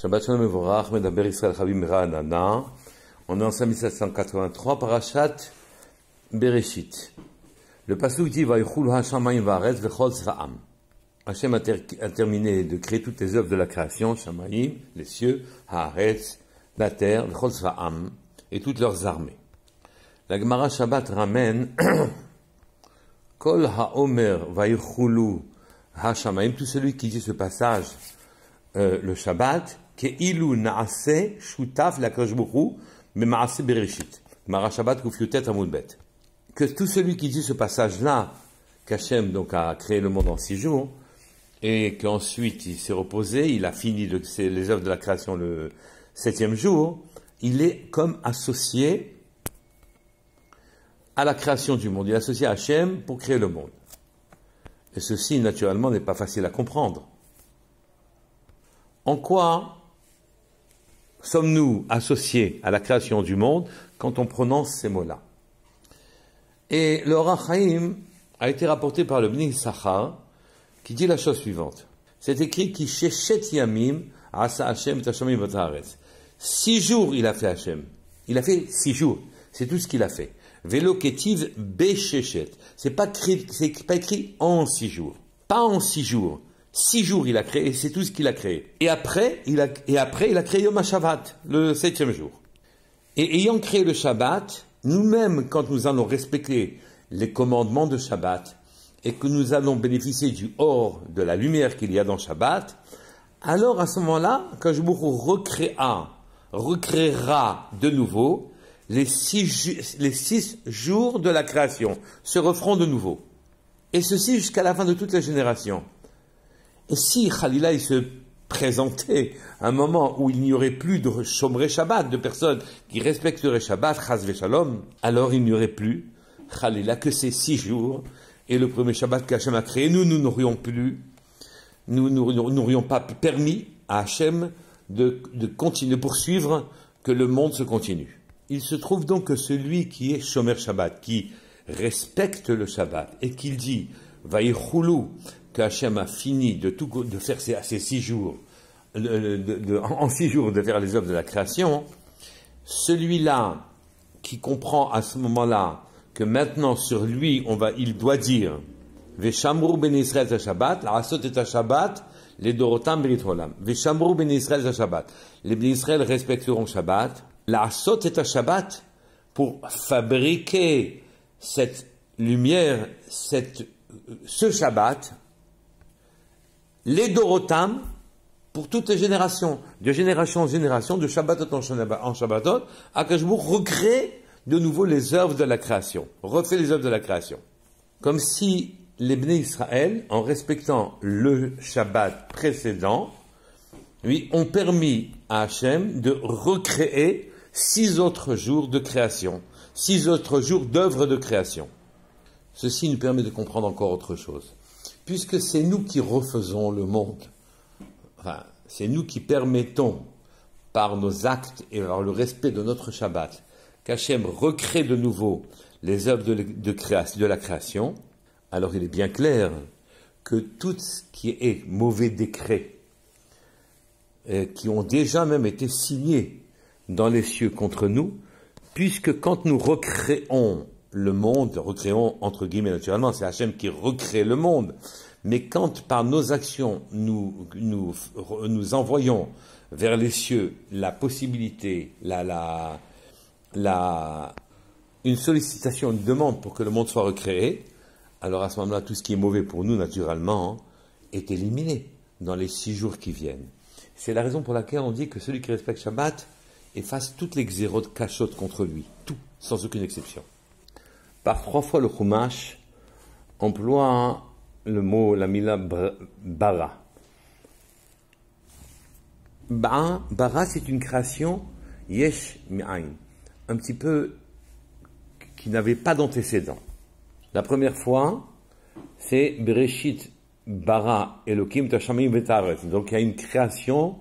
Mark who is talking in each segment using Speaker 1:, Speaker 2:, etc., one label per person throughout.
Speaker 1: Shabbat Shalom Mevorach, Medaber Israël Chavim Ra'anana. On est en 5783, Parashat Bereshit. Le pasuk dit Vayichulu Hashamayim Va'aretz Vechol Tzva'am. Hachem a terminé de créer toutes les œuvres de la création, Shamayim, les cieux, Haaretz, la terre, Vechol Tzva'am, et toutes leurs armées. La Gemara Shabbat ramène Kol Ha'omer Vayichulu Hashamayim, tout celui qui dit ce passage, le Shabbat, Ke'ilu Na'aseh Shutaf L'Akadosh Baruch Hu Mema'aseh Bereshit. Gemara Shabbat Kufyutet Amud Bet. Que tout celui qui dit ce passage-là, qu'Hachem donc a créé le monde en 6 jours, et qu'ensuite il s'est reposé, il a fini les œuvres de la création le 7e jour, il est comme associé à la création du monde. Il est associé à Hachem pour créer le monde. Et ceci, naturellement, n'est pas facile à comprendre. En quoi sommes-nous associés à la création du monde quand on prononce ces mots-là? Et le Or HaChaim a été rapporté par le Bnei Issachar, qui dit la chose suivante. C'est écrit qui Sheshet Yamim Asa Hashem Tashamim V'Taaretz. 6 jours il a fait Hashem. Il a fait 6 jours. C'est tout ce qu'il a fait. Velo Ketiv Besheshet. C'est pas écrit en 6 jours. Pas en 6 jours. 6 jours il a créé, c'est tout ce qu'il a créé. Et après, il a créé Yom HaShabbat, le 7e jour. Et ayant créé le Shabbat, nous-mêmes, quand nous allons respecter les commandements de Shabbat, et que nous allons bénéficier du or, de la lumière qu'il y a dans Shabbat, alors à ce moment-là, quand je recréera de nouveau les 6 jours de la création, se referont de nouveau. Et ceci jusqu'à la fin de toutes les générations. Et si Khalila il se présentait un moment où il n'y aurait plus de Shomrei Shabbat, de personnes qui respecteraient Shabbat, Chas v'Shalom, alors il n'y aurait plus Khalila que ces 6 jours. Et le premier Shabbat qu'Hachem a créé, nous n'aurions pas permis à Hachem de continuer, de poursuivre que le monde se continue. Il se trouve donc que celui qui est Shomer Shabbat, qui respecte le Shabbat, et qu'il dit, Vayichulu, que Hachem a fini de faire ces 6 jours, en 6 jours de faire les œuvres de la création, celui-là qui comprend à ce moment-là que maintenant sur lui, il doit dire Veshamru ben Israël Shabbat, la Asot et Shabbat, les Dorotam Berit Olam. Veshamru ben Israël Shabbat. Les ben Israël respecteront Shabbat, la Asot et Shabbat, pour fabriquer cette lumière, ce Shabbat, les Dorotam, pour toutes les générations, de génération en génération, de Shabbatot en Shabbatot, Akadosh Baruch Hu recrée de nouveau les œuvres de la création, refait les œuvres de la création. Comme si les Bnei Israël, en respectant le Shabbat précédent, lui, ont permis à Hachem de recréer 6 autres jours de création, 6 autres jours d'œuvres de création. Ceci nous permet de comprendre encore autre chose. Puisque c'est nous qui refaisons le monde, enfin, c'est nous qui permettons, par nos actes et par le respect de notre Shabbat, qu'Hachem recrée de nouveau les œuvres de la création, alors il est bien clair que tout ce qui est mauvais décret, qui ont déjà même été signés dans les cieux contre nous, puisque quand nous recréons le monde, recréons entre guillemets naturellement, c'est Hachem qui recrée le monde, mais quand par nos actions nous envoyons vers les cieux la possibilité, une sollicitation, une demande pour que le monde soit recréé, alors à ce moment-là, tout ce qui est mauvais pour nous, naturellement, est éliminé dans les 6 jours qui viennent. C'est la raison pour laquelle on dit que celui qui respecte Shabbat efface toutes les xérot cachot contre lui, tout, sans aucune exception. Par 3 fois, le Chumash emploie le mot, la mila bara. Bara, c'est une création yesh mi'ain, un petit peu qui n'avait pas d'antécédent. La première fois, c'est Bereshit bara Elokim tashamim v'taaretz. Donc il y a une création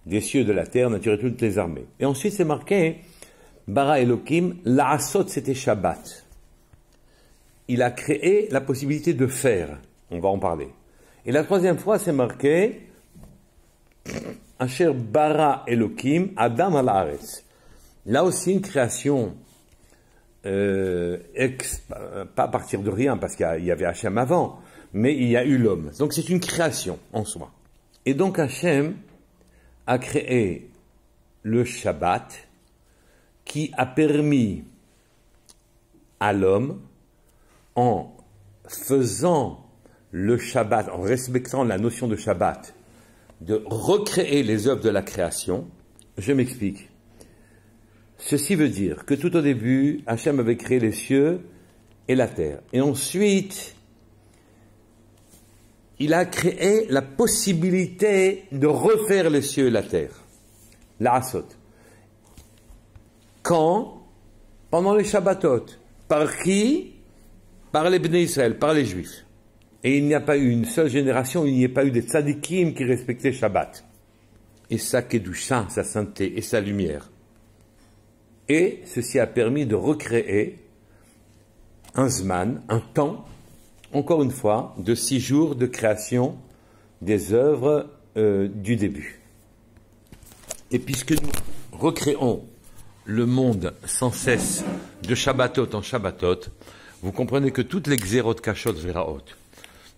Speaker 1: des cieux, de la terre, nature et toutes les armées. Et ensuite c'est marqué bara Elokim, la'asot c'était Shabbat. Il a créé la possibilité de faire. On va en parler. Et la troisième fois c'est marqué Asher bara Elokim Adam al haaretz. Là aussi une création, pas à partir de rien, parce qu'il y avait Hachem avant, mais il y a eu l'homme. Donc c'est une création en soi. Et donc Hachem a créé le Shabbat, qui a permis à l'homme, en faisant le Shabbat, en respectant la notion de Shabbat, de recréer les œuvres de la création. Je m'explique. Ceci veut dire que tout au début, Hachem avait créé les cieux et la terre. Et ensuite, il a créé la possibilité de refaire les cieux et la terre. La Asot. Quand? Pendant les Shabbatot. Par qui? Par les Bnei Israël, par les Juifs. Et il n'y a pas eu une seule génération où il n'y a pas eu des tzadikim qui respectaient Shabbat. Et sa kedusha, sa sainteté et sa lumière. Et ceci a permis de recréer un zman, un temps, encore une fois, de 6 jours de création des œuvres du début. Et puisque nous recréons le monde sans cesse de Shabbatot en Shabbatot, vous comprenez que toutes les xérot kashot veraot,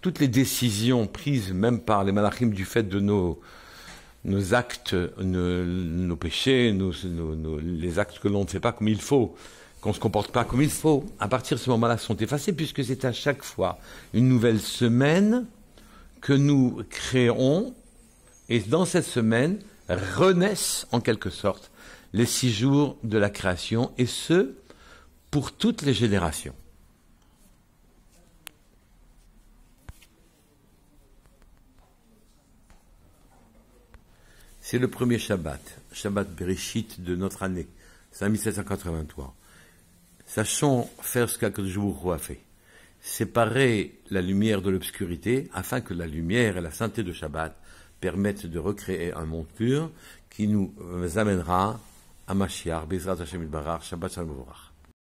Speaker 1: toutes les décisions prises même par les malachim du fait de nos actes, nos péchés, les actes que l'on ne fait pas comme il faut, qu'on ne se comporte pas comme il faut, à partir de ce moment-là sont effacés, puisque c'est à chaque fois une nouvelle semaine que nous créons, et dans cette semaine renaissent en quelque sorte les 6 jours de la création, et ce, pour toutes les générations. C'est le premier Shabbat, Shabbat Bereshit de notre année, c'est en 1783. Sachons faire ce qu'Akadosh Baruch Hu a fait. Séparer la lumière de l'obscurité, afin que la lumière et la sainteté de Shabbat permettent de recréer un monde pur qui nous amènera à Mashiach, Bezrat Hashem Yitbarach, Shabbat Shalom Mevorach.